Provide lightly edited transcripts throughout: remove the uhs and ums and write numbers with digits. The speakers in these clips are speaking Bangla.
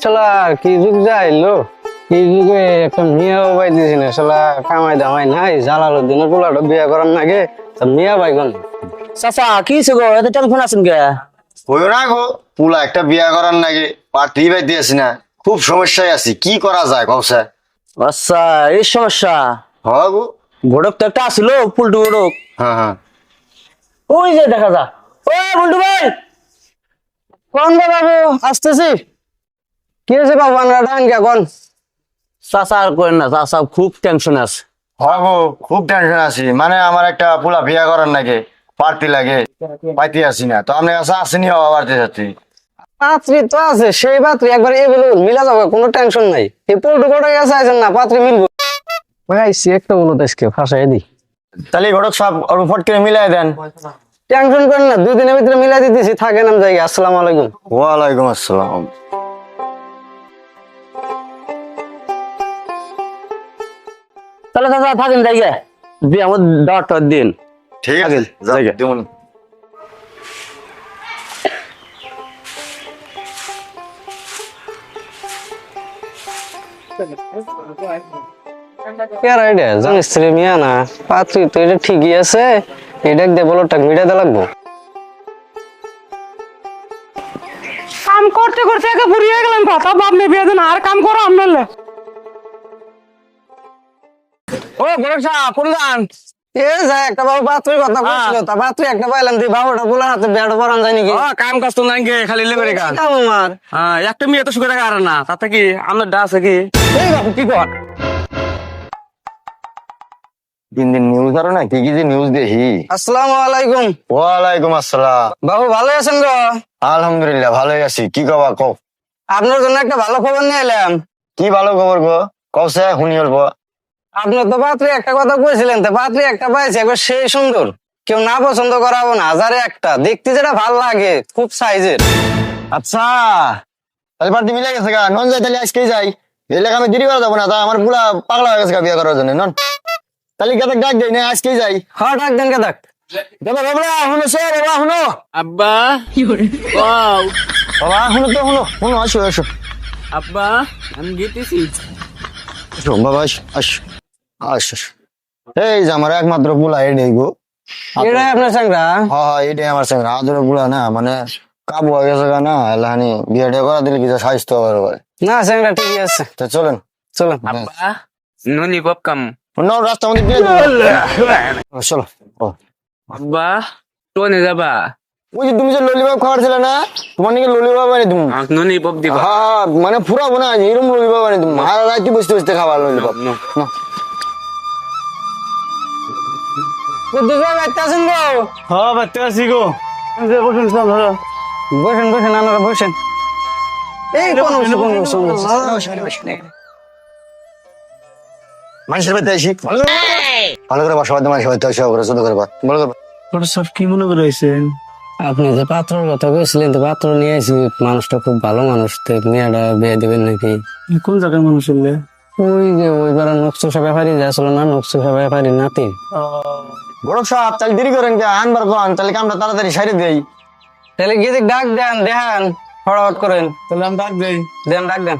শালা কি যুগ যাইলো, এই যুগে একটা মিয়াও পাইতেছি না। শালা কামাই দামাই নাই, জালালউদ্দিনের পোলাটা বিয়ে করার নাগে তা মিয়া পাইগন। চাচা কি হইছে গো, এত টেনশন আছেন কে? হইও না গো, পুলা একটা বিয়া করার নাকি পাত্রী পাইতে আছি না, খুব সমস্যায় আছি, কি করা যায় কবসা? আচ্ছা, এই সমস্যা। হ গো। ঘটক তো একটা আসিল, পুলটু ঘটক। হ্যাঁ হ্যাঁ। ওই যে দেখা যা। ও পুলটু ভাই, কোন রে বাবু, আসতেছি। কি হয়েছে বাবু, আমরা ডান কে কোন? চাচা আর করেন না, চাচা খুব টেনশন আছে। হ গো, খুব টেনশন আছি, মানে আমার একটা পুলা বিয়া করার নাকি পার্টি লাগে, পাইতে আছি না, তো আপনার কাছে আসেনি হওয়া পারতে যাচ্ছি। পাত্রী তো আছে, সেই পাত্রী একবার এভেলেবল, মিলা যাবে, কোনো টেনশন নাই। এই পোল্টু কোটাই আছে, আছেন না, পাত্রী মিলবো। ভাই আইসি একটা বলো দেশকে ফাঁসাই দি। তাহলে ঘটক সব অল্প ফট করে মিলাই দেন। টেনশন করেন না, 2 দিনের ভিতরে মিলাই দিতেছি, থাকেন আমি জায়গা। আসসালামু আলাইকুম। ওয়ালাইকুম আসসালাম। তাহলে চাচা থাকেন জায়গা, দিয়ে আমার দাওয়াতটা দিন। ঠিক আছে, জায়গা। যেমন কেরা এটা জানিস রে মিয়া না, পাত্রী তো এটা ঠিকই আছে, এটা দেবলো টাক মিটাতে লাগবো। কাম করতে করতে একে ফুরিয়ে গেলাম, কথা বাপ মে বিয়ে দেন আর কাম করো আমনালে। ও ঘটক সাহেব কোন যান? এ যায় একটা বাবু পাত্রীর কথা বলছিল, তা পাত্রী একটা পাইলাম, তুই বাবুটা বলে হাতে বেড় পরান যায় নাকি? কাম কাজ তো নাই গে, খালি লেগে গান। কাম আমার একটা মেয়ে তো সুখে রাখা আর না, তাতে কি আমার ডা আছে কি? এই বাবু কি কর? দিন দিন নিউজ আরো না, কি কি যে নিউজ দেখি। আসসালামু আলাইকুম। ওয়ালাইকুম আসসালাম। বাবু ভালো আছেন গো? আলহামদুলিল্লাহ ভালোই আছি, কি কবা কও। আপনার জন্য একটা ভালো খবর নিয়ে এলাম। কি ভালো খবর গো, কওছে শুনি অল্প। আপনার তো পাত্রী একটা কথা কইছিলেন, তো পাত্রী একটা পাইছে, একবার সেই সুন্দর, কেউ না পছন্দ করাবো না, হাজারে একটা, দেখতে যেটা ভাল লাগে, খুব সাইজের। আচ্ছা, তাহলে পার্টি মিলে গেছে গা, নন যাই তাহলে আজকেই যাই, এলাকা আমি দেরি করা যাবো না, তা আমার পুরা পাগলা হয়ে গেছে গা বিয়ে করার জন্য, নন তাহলে গেতে ডাক দেই না, আজকেই যাই। হ্যাঁ ডাক দেন কে ডাক। দাদা বাবা শুনো স্যার, বাবা শুনো, আব্বা ওয়াও বাবা শুনো তো, শুনো শুনো, আসো আসো আব্বা আমি গেতেছি। আসো বাবা, আসো আসো আসো আসো। এই যে আমার একমাত্র পুলা এটাই গো। এটাই আপনার চাংরা? হ্যাঁ হ্যাঁ, এটাই আমার সঙ্গে আদরের পুলা না, মানে কাবু হয়ে গেছে গা না, এলাহানি বিয়েটা করা দিলে কিছু স্বাস্থ্য হবে। না চাংরা ঠিকই আছে, তো চলেন চলো। আব্বা ননি বাপ কাম। অন্য রাস্তা আমাদের দিয়ে দেবো। চলো। ও আব্বা টোনে যাবা? ওই যে তুমি যে ললিপপ খাওয়ার ছিল না, তোমার নাকি ললিপপ বানি তুমি। আমাকে ননি বাপ দিবা? হ্যাঁ মানে ফুরাবো না, এরকম ললিপপ বানি তুমি, আর রাতে বসতে বসতে খাবার ললিপপ। কুদ্দুস ভাই বাইতে আছেন গো? হ্যাঁ বাচ্চা আছি গো, বসুন সব ধরো। বসেন বসেন, আপনারা বসেন। এই কোন মানুষের বাড়িতে আসি, ভালো করে বসা বাদ, মানুষের বাড়িতে আসা করে শুধু করে বাদ, ভালো করে। সব কি মনে করেছেন? আপনি যে পাত্রর কথা কইছিলেন, তো পাত্র নিয়ে আসি, মানুষটা খুব ভালো মানুষ, তো মেয়েটা বিয়ে দেবেন নাকি? কোন জায়গার মানুষ হলে? ওই যে ওইবার নকশা ব্যাপারী যে আসলো না, নকশা ব্যাপারী নাতি। বড় সাহেব তাহলে দেরি করেন কে, আনবার কন, তাহলে কামটা তাড়াতাড়ি সাইডে দেই। তাহলে গিয়ে ডাক দেন, দেখান, ফটাফট করেন। তাহলে আমি ডাক দেই। দেন, ডাক দেন।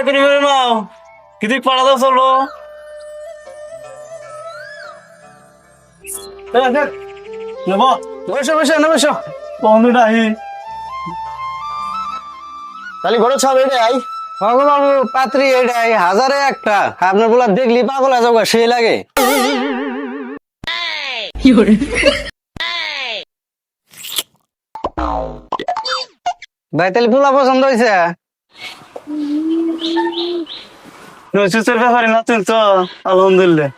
তুমি করে নাও, কিদিক পাড়া দাও চলো। বসো বসো না, বসো। তাহলে বড় সাহেব এটা আই। বাবু বাবু পাত্রী এটাই, হাজারে একটা, আপনার বলা দেখলি পাগল হয়ে যাবো, সেই লাগে। ভাই তাহলে পোলা পছন্দ হয়েছে? সুসের ব্যাপারে নতুন তো, আলহামদুলিল্লাহ।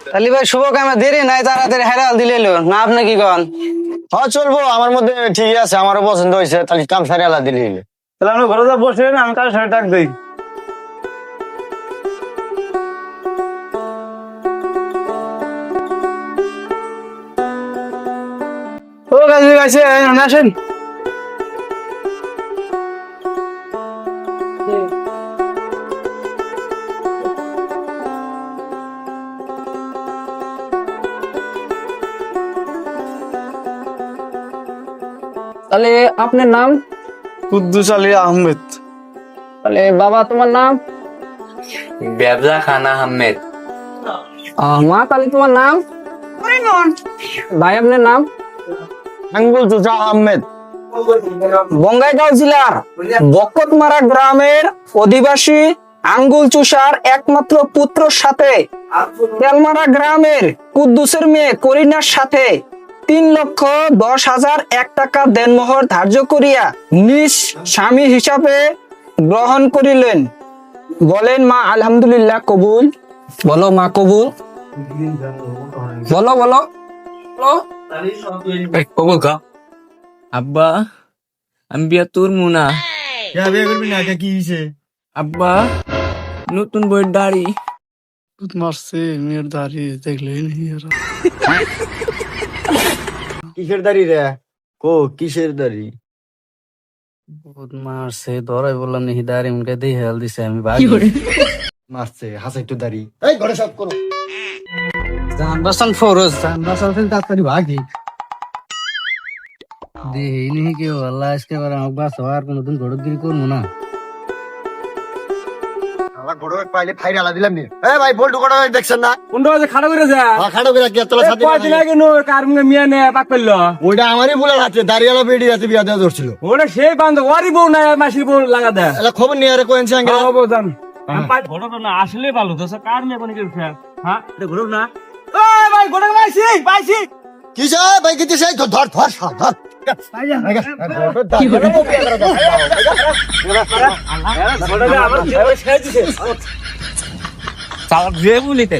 তাহলে ভাই শুভ কামে দেরি নাই, তাড়াতাড়ি হেরাল দিলে না, আপনি কি কন? হ্যাঁ চলবো, আমার মধ্যে ঠিকই আছে, আমারও পছন্দ হয়েছে, তাহলে কাম সারি আলা দিলে। তাহলে আপনি ঘরে যা বসেন, আমি কার সাথে ডাক দিই। ও গাছ গাছে আসেন। তাহলে আপনার নাম? কুদ্দুস আলী আহমেদ। তাহলে বাবা তোমার নাম? ব্যবসা খান আহমেদ। মা তাহলে তোমার নাম? পরিমল। ভাই আপনার নাম? আঙ্গুল চুচা আহমেদ। বঙ্গাইগাঁও জেলার বকতমারা গ্রামের অধিবাসী আঙ্গুল চুষার একমাত্র পুত্রর সাথে তেলমারা গ্রামের কুদ্দুসের মেয়ে করিনার সাথে 3,10,001 টাকা দেনমোহর ধার্য করিয়া নিজ স্বামী হিসাবে গ্রহণ করিলেন। বলেন মা আলহামদুলিল্লাহ কবুল। বলো মা কবুল। বলো বলো বলো। কবুল কা। আব্বা আমি বিয়া তুরমু না। বিয়ে করবি না কি হয়েছে? আব্বা নতুন বইয়ের দাড়ি। মারছে মেয়ের দাঁড়িয়ে দেখলে কিসের দাড়ি রে? কিসের দাড়ি? মারছে ধরাই বললাম নাকি দাঁড়িয়ে মুখে দিয়ে হেল দিছে আমি মারছে হাসা একটু দাড়ি। এই ঘরে সব করো। জানবাসান ফরজ জানবাসান তাড়াতাড়ি ভাগি দেহি নি কেউ আল্লাহ আজকে বার আমাকে বাস আর কোনোদিন গড়গিরি করবো না। আমার ঘরে পাইলে ফাইর আলা দিলাম নি। এই ভাই বল্টু কটা দেখছেন না? কোনটা আছে খাড়া করে যা। খাড়ো করে কি তোলা সাথে? কয়দিন আগে নো কার মুখে মিয়া নে পাক পেলো। ওইটা আমারই বলে আছে দাড়িওয়ালা বেডি আছে বিয়া দেওয়া ধরছিল। ওটা সেই বান্ধব ওয়ারি বউ না মাসির বউ লাগা দে। এলা খবর নিয়ে আরে কোয়েন সঙ্গে হবো জান। ঘটনা না আসলে ভালো তো কার মেয়ে কোন কিছু হ্যাঁ এটা ঘটক না। এই ভাই ঘটক পাইছি পাইছি। কি চাই ভাই কি চাই ধর ধর ধর ধর ঘটক আবার ছেড়ে দিছে। চাল যে বলিতে